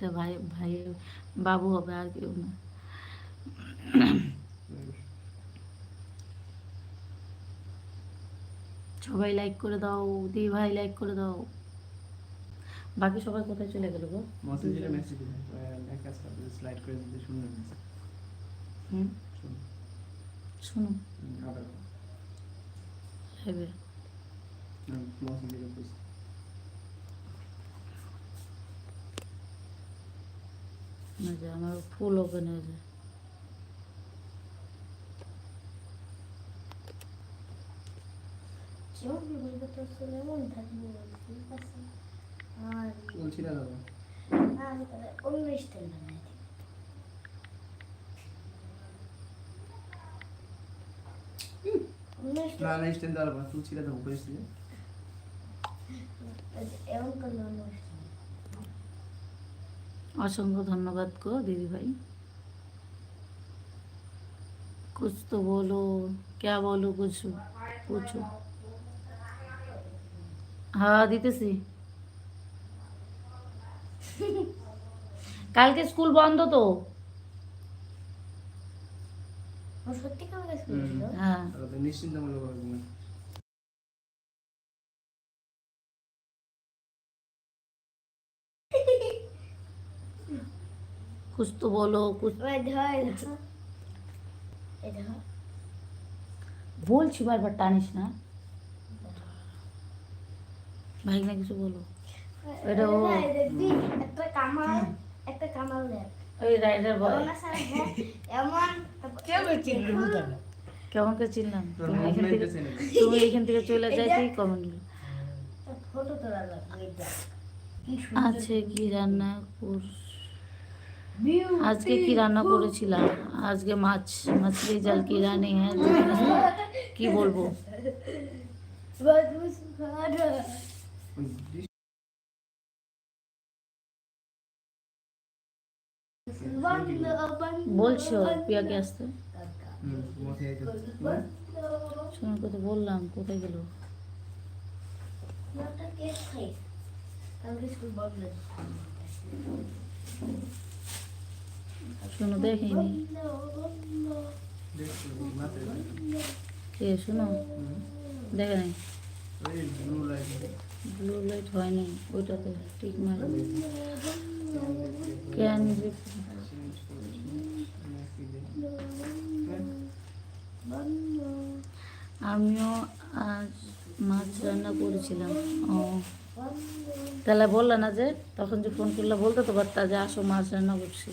এটা ভাই ভাই বাবু হবে, আর কেউ না। সবাই লাইক করে দাও, দি ভাই লাইক করে দাও। বাকি সবাই কোথায় চলে গেল গো? মেসেজ মেসেজ এক কাজ করে স্লাইড করে দিতে শুনুন। হুম শুনো আবার হবে মেসেজ না যে আমার ফুল ওপেন হয়ে যায়। বলছি না দাদা অন্য স্টাইল বানাই না না স্ট্যান্ড দাঁড়াবো না, তুই ছিঁড়ে দেবো করেছিলি এমন করলে অন্য অসংখ্য ধন্যবাদ গো দিদি ভাই। कुछ तो बोलो, क्या बोलो, कुछ पूछो। हाँ দিতেছি। কালকে স্কুল বন্ধ তো। সত্যি কালকে স্কুল ছিল? হ্যাঁ নিশ্চিন্তমূলক कुछ तो बोलो, कुछ বলছি বারবার, টানিস না ভাই, না কিছু বলো। এটা ও একটা কামাল, একটা কামাল দেখ ওই রাইডার বয়। এমন কেমন করে চিনলাম? তুমি এখান থেকে চলে যাইতেই কমেন্ট ফটো তোলা লাগবে। আছে কি রান্না কর, আজকে কি রান্না করেছিলাম? আজকে মাছ, মাছলি জাল কি রানি হ্যাঁ, কি বলবো। বলছো পিয়াকে আসতে, শোনার কথা বললাম, কোথায় গেল? শোনো দেখিনি কে, শোনো দেখে নাই, ব্লু লাইট হয়নি ওইটাতে, ঠিক মার কেন। আমিও আজ মাছ রান্না করেছিলাম। ও তাহলে বললা না যে, তখন যে ফোন করলে বলতে তো পারতা যে আসো মাছ রান্না করছি।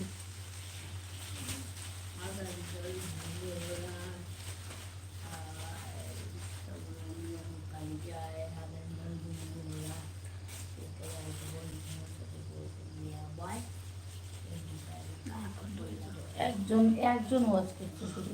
একজন একজন ওয়াচ করছে শুধু।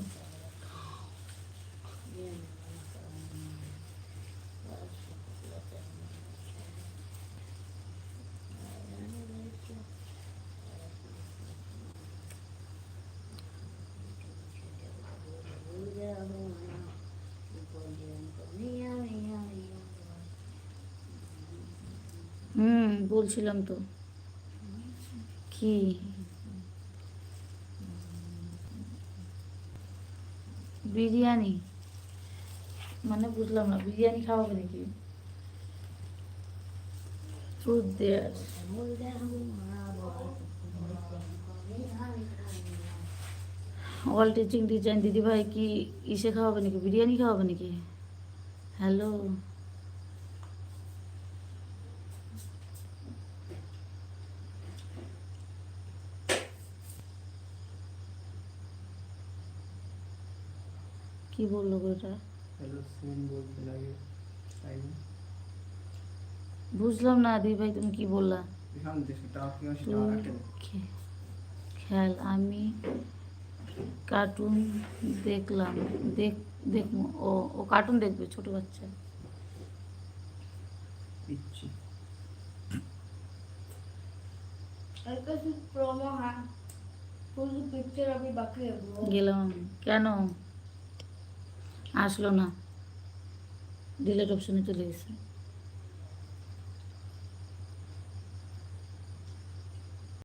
বলছিলাম তো কি, বিরিয়ানি মানে বুঝলাম না, বিরিয়ানি খাওয়াবে নাকি? ট্রুথ দেয়ার অল টিচিং ডিজাইন দিদি ভাই কি ইসে খাওয়াবে নাকি, বিরিয়ানি খাওয়াবে নাকি? হ্যালো কি বললো গো এটা? বুঝলাম না দিদি ভাই তুমি কি বললা? খেয়াল আমি কার্টুন দেখলাম, দেখবো। ও ও কার্টুন দেখবে, ছোট বাচ্চা। গেলাম কেন, আসলো না, ডিলেট অপশনে চলে গেছে।